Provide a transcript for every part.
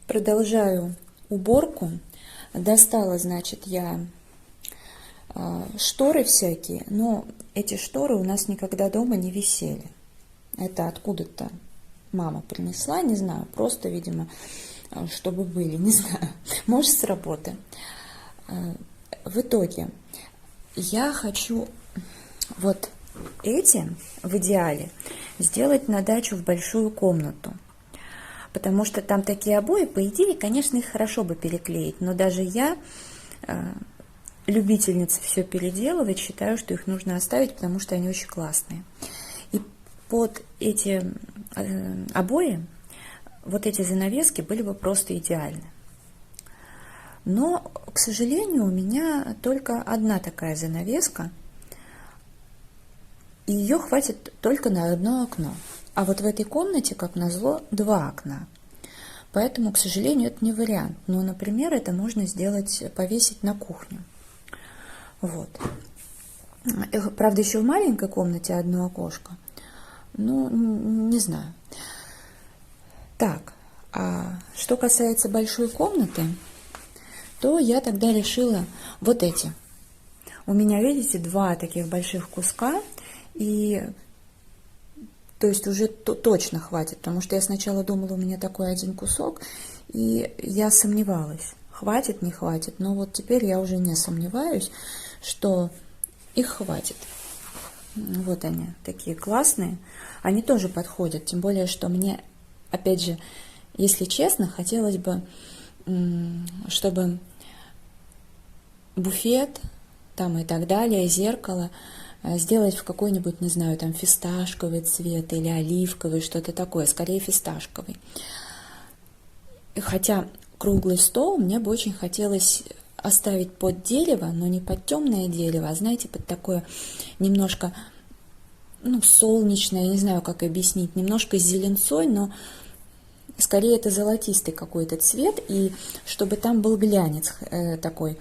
Продолжаю уборку. Достала, значит, я шторы всякие, но эти шторы у нас никогда дома не висели. Это откуда-то мама принесла, не знаю, просто, видимо, чтобы были, не знаю, может, с работы. В итоге я хочу вот эти, в идеале, сделать на дачу в большую комнату. Потому что там такие обои, по идее, конечно, их хорошо бы переклеить, но даже я, любительница все переделывать, считаю, что их нужно оставить, потому что они очень классные. И под эти обои вот эти занавески были бы просто идеальны. Но, к сожалению, у меня только одна такая занавеска, и ее хватит только на одно окно. А вот в этой комнате, как назло, два окна. Поэтому, к сожалению, это не вариант. Но, например, это можно сделать, повесить на кухню. Вот. Правда, еще в маленькой комнате одно окошко. Ну, не знаю. Так, а что касается большой комнаты, то я тогда решила вот эти. У меня, видите, два таких больших куска, и то есть уже точно хватит, потому что я сначала думала, у меня такой один кусок, и я сомневалась, хватит, не хватит, но вот теперь я уже не сомневаюсь, что их хватит. Вот они, такие классные, они тоже подходят, тем более, что мне, опять же, если честно, хотелось бы, чтобы буфет там и так далее, зеркало сделать в какой-нибудь, не знаю, там фисташковый цвет или оливковый, что-то такое, скорее фисташковый. Хотя круглый стол мне бы очень хотелось оставить под дерево, но не под темное дерево, а, знаете, под такое немножко, ну, солнечное, я не знаю, как объяснить, немножко с зеленцой, но скорее это золотистый какой-то цвет, и чтобы там был глянец такой,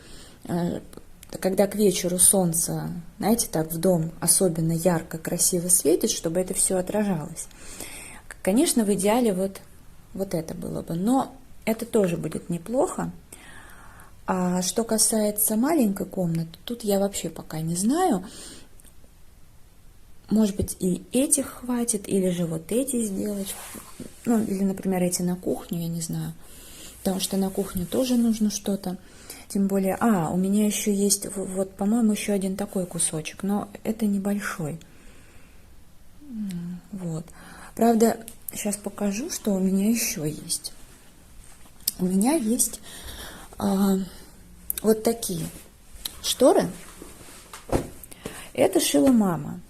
когда к вечеру солнце, знаете, так в дом особенно ярко, красиво светит, чтобы это все отражалось. Конечно, в идеале вот это было бы, но это тоже будет неплохо. А что касается маленькой комнаты, тут я вообще пока не знаю. Может быть, и этих хватит, или же вот эти сделать. Ну, или, например, эти на кухню, я не знаю. Потому что на кухню тоже нужно что-то. Тем более, у меня еще есть, вот, по-моему, еще один такой кусочек, но это небольшой. Вот. Правда, сейчас покажу, что у меня еще есть. У меня есть вот такие шторы. Это шила мама.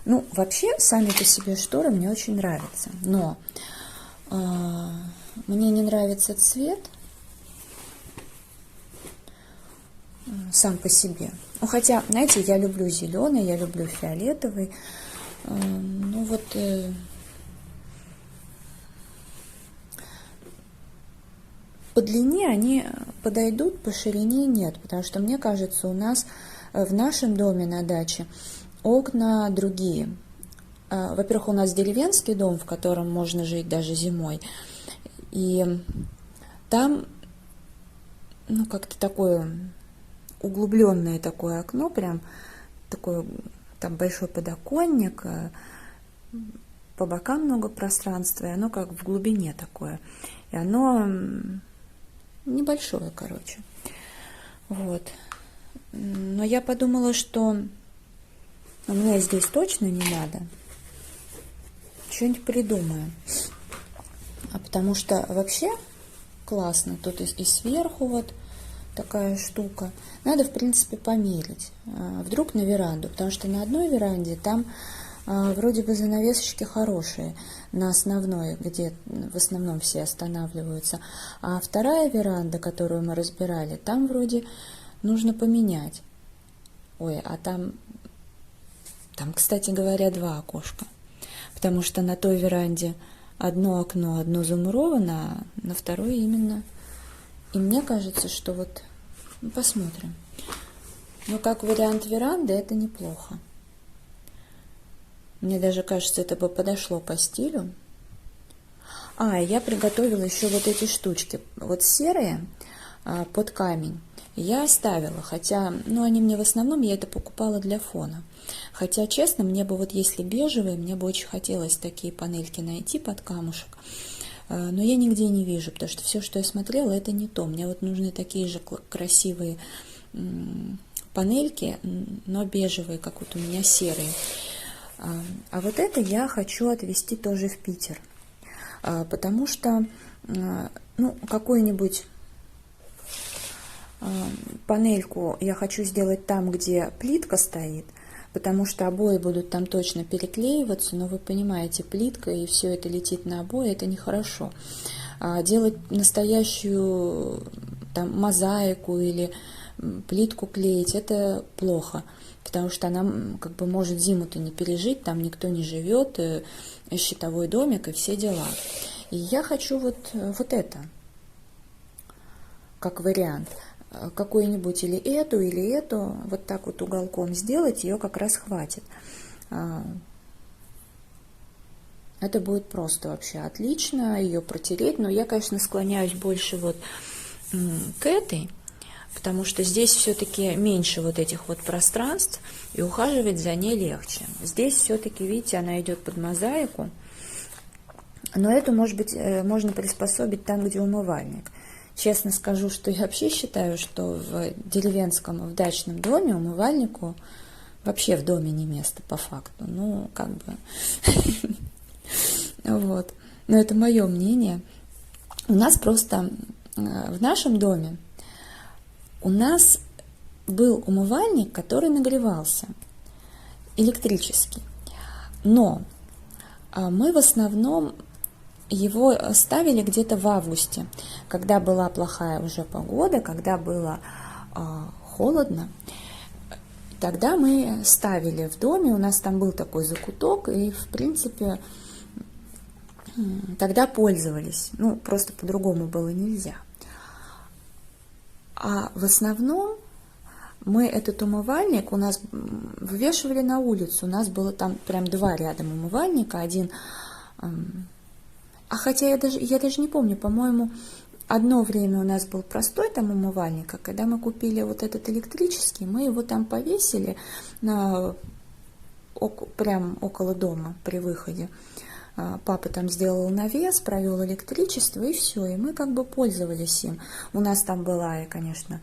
Ну, вообще, сами по себе шторы мне очень нравятся, но мне не нравится цвет сам по себе. Ну, хотя, знаете, я люблю зеленый, я люблю фиолетовый. Ну, вот по длине они подойдут, по ширине нет, потому что, мне кажется, у нас в нашем доме на даче окна другие. Во-первых, у нас деревенский дом, в котором можно жить даже зимой, и там, ну, как-то такое углубленное такое окно, прям такое, там большой подоконник, по бокам много пространства, и оно как в глубине такое, и оно небольшое, короче. Вот. Но я подумала, что мне здесь точно не надо. Что-нибудь придумаю. Потому что вообще классно. Тут и сверху вот такая штука. Надо, в принципе, померить. Вдруг на веранду. Потому что на одной веранде там вроде бы занавесочки хорошие. На основной, где в основном все останавливаются. А вторая веранда, которую мы разбирали, там вроде нужно поменять. Ой, а там, кстати говоря, два окошка. Потому что на той веранде одно окно, одно замуровано, а на второй именно. И мне кажется, что вот, посмотрим. Но как вариант веранды это неплохо. Мне даже кажется, это бы подошло по стилю. Я приготовила еще вот эти штучки. Вот серые под камень я оставила, хотя, они мне в основном, я это покупала для фона. Хотя, честно, мне бы вот если бежевые, мне бы очень хотелось такие панельки найти под камушек. Но я нигде не вижу, потому что все, что я смотрела, это не то. Мне вот нужны такие же красивые панельки, но бежевые, как вот у меня серые. А вот это я хочу отвезти тоже в Питер. Потому что, какую-нибудь панельку я хочу сделать там, где плитка стоит, потому что обои будут там точно переклеиваться, но вы понимаете, плитка и все это летит на обои, это нехорошо. Делать настоящую там мозаику или плитку клеить, это плохо, потому что она как бы может зиму-то не пережить, там никто не живет, щитовой домик и все дела. И я хочу вот это, как вариант, какую-нибудь или эту, вот так вот уголком сделать, ее как раз хватит. Это будет просто вообще отлично, ее протереть, но я, конечно, склоняюсь больше вот к этой, потому что здесь все-таки меньше вот этих вот пространств, и ухаживать за ней легче. Здесь все-таки, видите, она идет под мозаику, но эту, может быть, можно приспособить там, где умывальник. Честно скажу, что я вообще считаю, что в деревенском, в дачном доме умывальнику вообще в доме не место по факту. Вот. Но это мое мнение. У нас просто в нашем доме у нас был умывальник, который нагревался, электрический. Но мы в основном его ставили где-то в августе, когда была плохая уже погода, когда было холодно. Тогда мы ставили в доме, у нас там был такой закуток, и, в принципе, тогда пользовались. Просто по-другому было нельзя. А в основном мы этот умывальник у нас вывешивали на улицу. У нас было там прям 2 рядом умывальника, один... хотя я даже не помню, по-моему, одно время у нас был простой там умывальник, а когда мы купили вот этот электрический, мы его там повесили прям около дома при выходе. Папа там сделал навес, провел электричество, и все, и мы как бы пользовались им. У нас там была, конечно,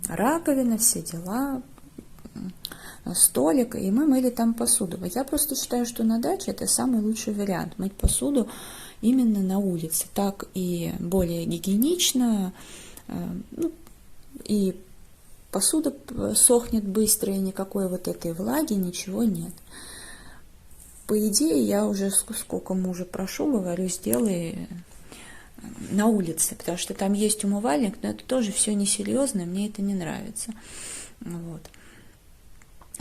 раковина, все дела, столик, и мы мыли там посуду. Я просто считаю, что на даче это самый лучший вариант, мыть посуду именно на улице. Так и более гигиенично, и посуда сохнет быстро, и никакой вот этой влаги, ничего нет. По идее, я уже сколько мужа прошу, говорю, сделай на улице, потому что там есть умывальник, но это тоже все несерьезно, мне это не нравится. Вот.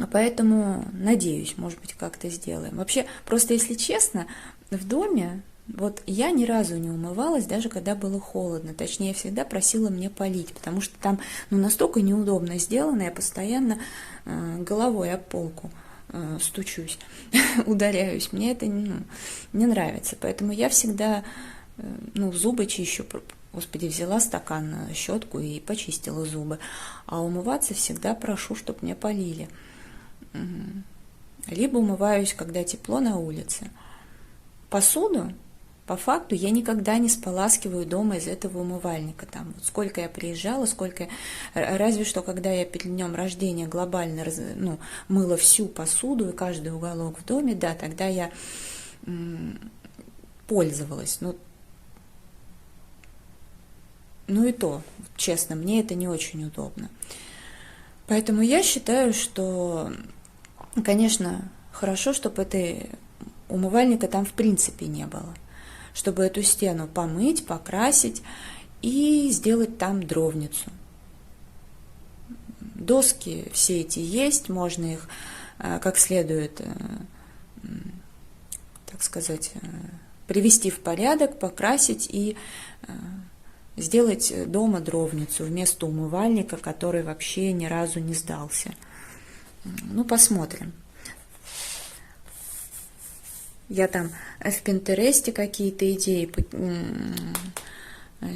Поэтому, надеюсь, может быть, как-то сделаем. Вообще, просто если честно, в доме, вот я ни разу не умывалась, даже когда было холодно. Точнее, я всегда просила мне полить, потому что там настолько неудобно сделано, я постоянно головой об полку стучусь, ударяюсь. Мне это не нравится. Поэтому я всегда зубы чищу. Господи, взяла стакан, щетку и почистила зубы. А умываться всегда прошу, чтобы мне полили. Либо умываюсь, когда тепло на улице. Посуду, по факту, я никогда не споласкиваю дома из этого умывальника. Там, вот сколько я приезжала, разве что, когда я перед днем рождения глобально мыла всю посуду и каждый уголок в доме, да, тогда я пользовалась. И то, честно, мне это не очень удобно. Поэтому я считаю, что, конечно, хорошо, чтобы этой умывальника там в принципе не было. Чтобы эту стену помыть, покрасить и сделать там дровницу. Доски все эти есть, можно их как следует, так сказать, привести в порядок, покрасить и сделать дома дровницу вместо умывальника, который вообще ни разу не сдался. Посмотрим. Я там в Пинтересте какие-то идеи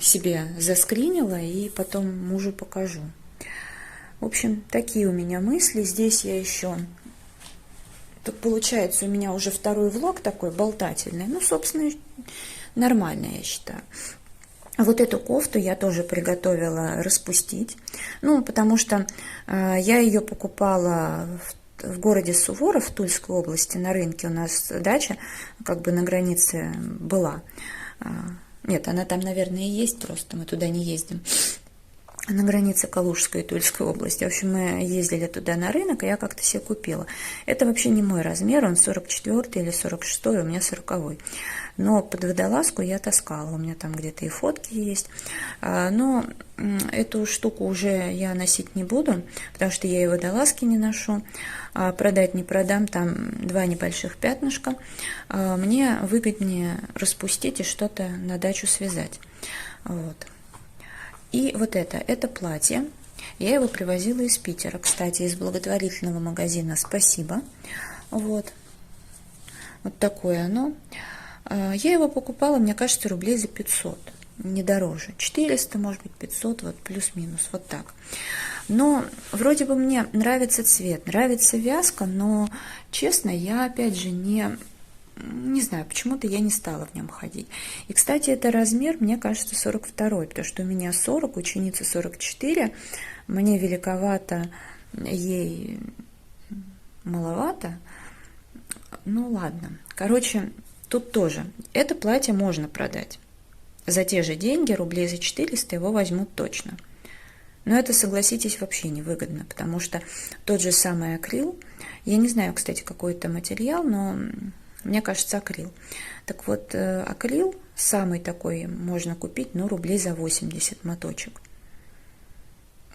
себе заскринила и потом мужу покажу. В общем, такие у меня мысли. Здесь я еще... Тут получается у меня уже второй влог такой болтательный. Ну, собственно, нормально, я считаю. Вот эту кофту я тоже приготовила распустить. Ну, потому что я ее покупала в городе Суворов, в Тульской области, на рынке. У нас дача как бы на границе была. Нет, она там, наверное, и есть, просто мы туда не ездим. На границе Калужской и Тульской области. В общем, мы ездили туда на рынок, и я как-то себе купила. Это вообще не мой размер, он 44 или 46, у меня 40. Но под водолазку я таскала, у меня там где-то и фотки есть. Но эту штуку уже я носить не буду, потому что я и водолазки не ношу. Продать не продам, там 2 небольших пятнышка. Мне выгоднее распустить и что-то на дачу связать. Вот. И вот это платье, я его привозила из Питера, кстати, из благотворительного магазина «Спасибо». Вот такое оно. Я его покупала, мне кажется, рублей за 500, не дороже. 400, может быть, 500, вот плюс-минус, вот так. Но вроде бы мне нравится цвет, нравится вязка, но, честно, я, опять же, не знаю, почему-то я не стала в нем ходить. И, кстати, это размер, мне кажется, 42, потому что у меня 40, ученица 44, мне великовато, ей маловато. Ну, ладно. Короче, тут тоже. Это платье можно продать. За те же деньги, рублей за 400, его возьмут точно. Но это, согласитесь, вообще невыгодно, потому что тот же самый акрил, я не знаю, кстати, какой это материал, но... Мне кажется, акрил. Так вот, акрил самый такой можно купить, ну, рублей за 80 моточек.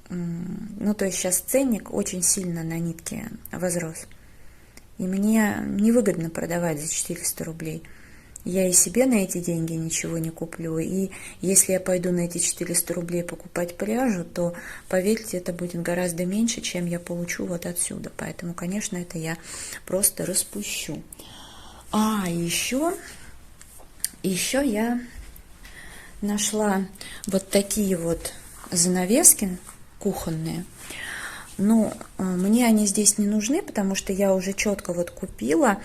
Ну, то есть сейчас ценник очень сильно на нитке возрос. И мне невыгодно продавать за 400 рублей. Я и себе на эти деньги ничего не куплю. И если я пойду на эти 400 рублей покупать пряжу, то, поверьте, это будет гораздо меньше, чем я получу вот отсюда. Поэтому, конечно, это я просто распущу. Еще я нашла вот такие вот занавески кухонные. Ну, мне они здесь не нужны, потому что я уже четко вот купила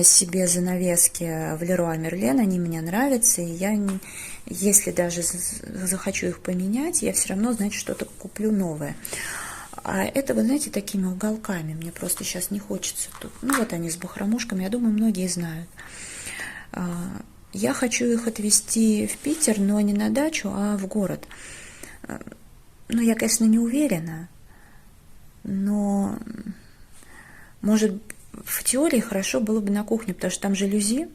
себе занавески в Леруа Мерлен, они мне нравятся, и я, если даже захочу их поменять, я все равно, значит, что-то куплю новое. А это, вы знаете, такими уголками. Мне просто сейчас не хочется тут. Ну, вот они с бахромушками. Я думаю, многие знают. Я хочу их отвезти в Питер, но не на дачу, а в город. Ну, я, конечно, не уверена. Но, может, в теории хорошо было бы на кухне, потому что там жалюзи.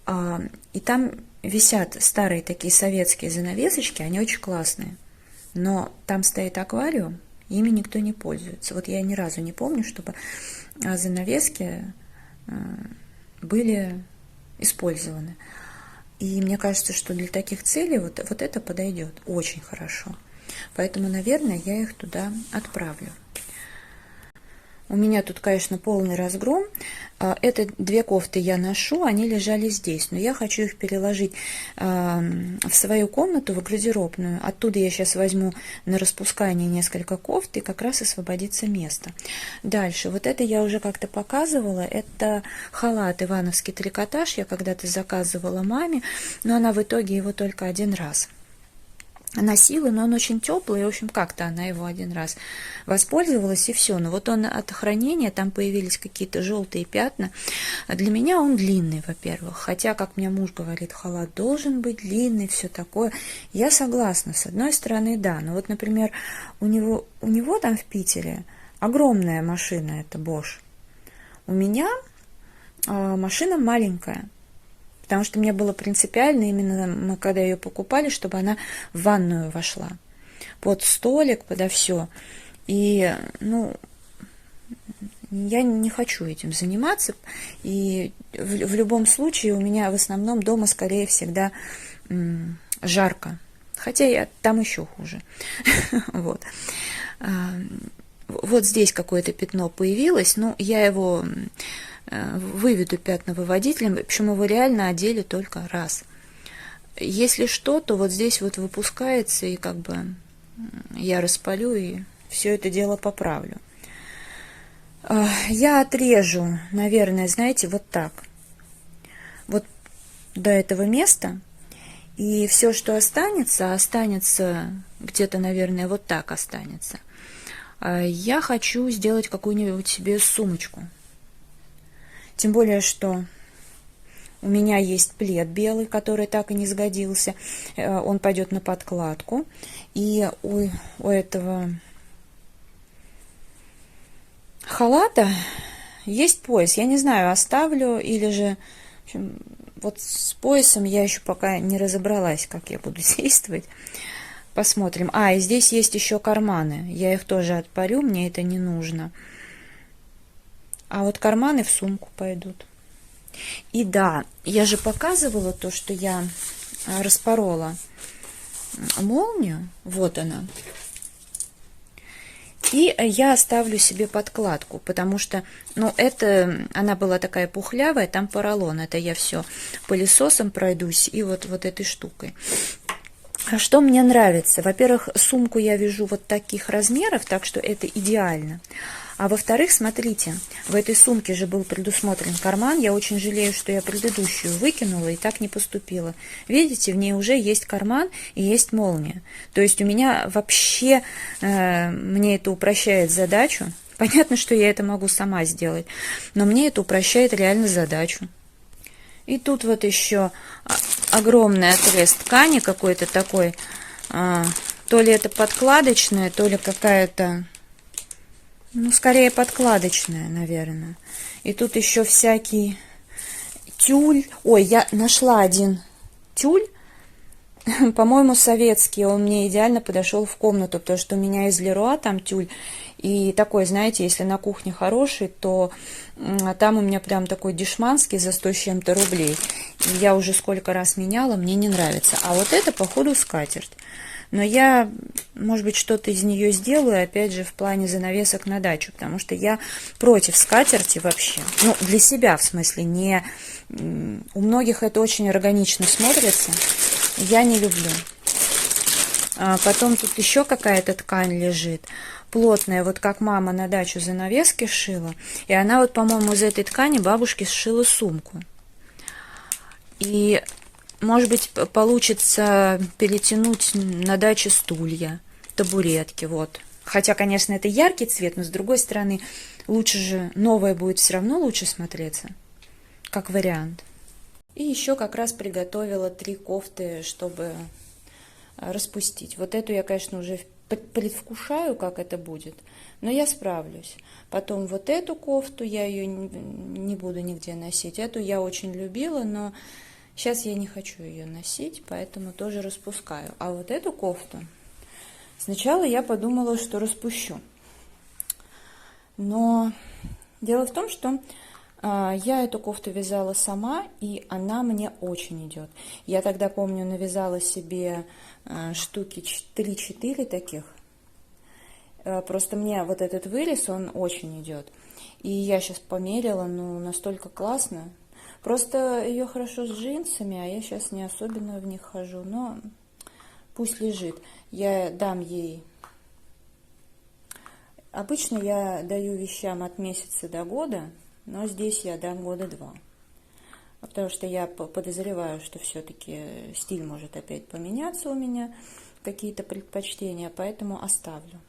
И там висят старые такие советские занавесочки. Они очень классные. Но там стоит аквариум, ими никто не пользуется. Вот я ни разу не помню, чтобы занавески были использованы. И мне кажется, что для таких целей вот это подойдет очень хорошо. Поэтому, наверное, я их туда отправлю. У меня тут, конечно, полный разгром. Это 2 кофты я ношу, они лежали здесь, но я хочу их переложить в свою комнату, в гардеробную. Оттуда я сейчас возьму на распускание несколько кофт, и как раз освободится место. Дальше, вот это я уже как-то показывала, это халат ивановский трикотаж, я когда-то заказывала маме, но она в итоге его только 1 раз носила, но он очень теплый, и, в общем, как-то она его 1 раз воспользовалась, и все. Но вот он от хранения, там появились какие-то желтые пятна. Для меня он длинный, во-первых. Хотя, как мне муж говорит, халат должен быть длинный, все такое. Я согласна, с одной стороны, да. Но вот, например, у него там в Питере огромная машина, это Bosch. У меня машина маленькая. Потому что мне было принципиально, именно мы когда ее покупали, чтобы она в ванную вошла. Под столик, подо все. И, ну, я не хочу этим заниматься. И в любом случае у меня в основном дома скорее всегда жарко. Хотя там еще хуже. Вот. вот здесь какое-то пятно появилось, ну, я его выведу пятновыводителем, причем его реально одели только раз. Если что, то вот здесь вот выпускается, и как бы я распалю и все это дело поправлю. Я отрежу, наверное, знаете, вот так. Вот до этого места. И все, что останется, останется где-то, наверное, вот так останется. Я хочу сделать какую-нибудь себе сумочку. Тем более, что у меня есть плед белый, который так и не сгодился. Он пойдет на подкладку. И у этого халата есть пояс. Я не знаю, оставлю или же... В общем, вот с поясом я еще пока не разобралась, как я буду действовать. Посмотрим. И здесь есть еще карманы. Я их тоже отпарю, мне это не нужно. А вот карманы в сумку пойдут. И да, я же показывала то, что я распорола молнию. Вот она. И я оставлю себе подкладку, потому что, ну, она была такая пухлявая, там поролон. Это я все пылесосом пройдусь и вот этой штукой. Что мне нравится? Во-первых, сумку я вяжу вот таких размеров, так что это идеально. А во-вторых, смотрите, в этой сумке же был предусмотрен карман. Я очень жалею, что я предыдущую выкинула и так не поступила. Видите, в ней уже есть карман и есть молния. То есть у меня вообще, мне это упрощает задачу. Понятно, что я это могу сама сделать, но мне это упрощает реально задачу. И тут вот еще огромный отрез ткани какой-то такой. То ли это подкладочная, то ли какая-то... Ну, скорее подкладочная, наверное. И тут еще всякий тюль. Ой, я нашла один тюль. По-моему, советский. Он мне идеально подошел в комнату, потому что у меня из Леруа там тюль. И такой, знаете, если на кухне хороший, то там у меня прям такой дешманский за 100 с чем-то рублей. И я уже сколько раз меняла, мне не нравится. А вот это, походу, скатерть. Но я, может быть, что-то из нее сделаю, опять же, в плане занавесок на дачу, потому что я против скатерти вообще. Ну, для себя, в смысле, не... У многих это очень органично смотрится, я не люблю. Потом тут еще какая-то ткань лежит, плотная, вот как мама на дачу занавески шила, и она вот, по-моему, из этой ткани бабушке сшила сумку. И... Может быть, получится перетянуть на даче стулья, табуретки, вот. Хотя, конечно, это яркий цвет, но с другой стороны, лучше же, новое будет все равно лучше смотреться, как вариант. И еще как раз приготовила 3 кофты, чтобы распустить. Вот эту я, конечно, уже предвкушаю, как это будет, но я справлюсь. Потом вот эту кофту, я ее не буду нигде носить. Эту я очень любила, но... Сейчас я не хочу ее носить, поэтому тоже распускаю. А вот эту кофту сначала я подумала, что распущу. Но дело в том, что я эту кофту вязала сама, и она мне очень идет. Я тогда, помню, навязала себе штуки 3-4 таких. Просто мне вот этот вырез, он очень идет. И я сейчас померила, ну, настолько классно. Просто ее хорошо с джинсами, а я сейчас не особенно в них хожу, но пусть лежит. Я дам ей... Обычно я даю вещам от месяца до года, но здесь я дам года 2. Потому что я подозреваю, что все-таки стиль может опять поменяться у меня, какие-то предпочтения, поэтому оставлю.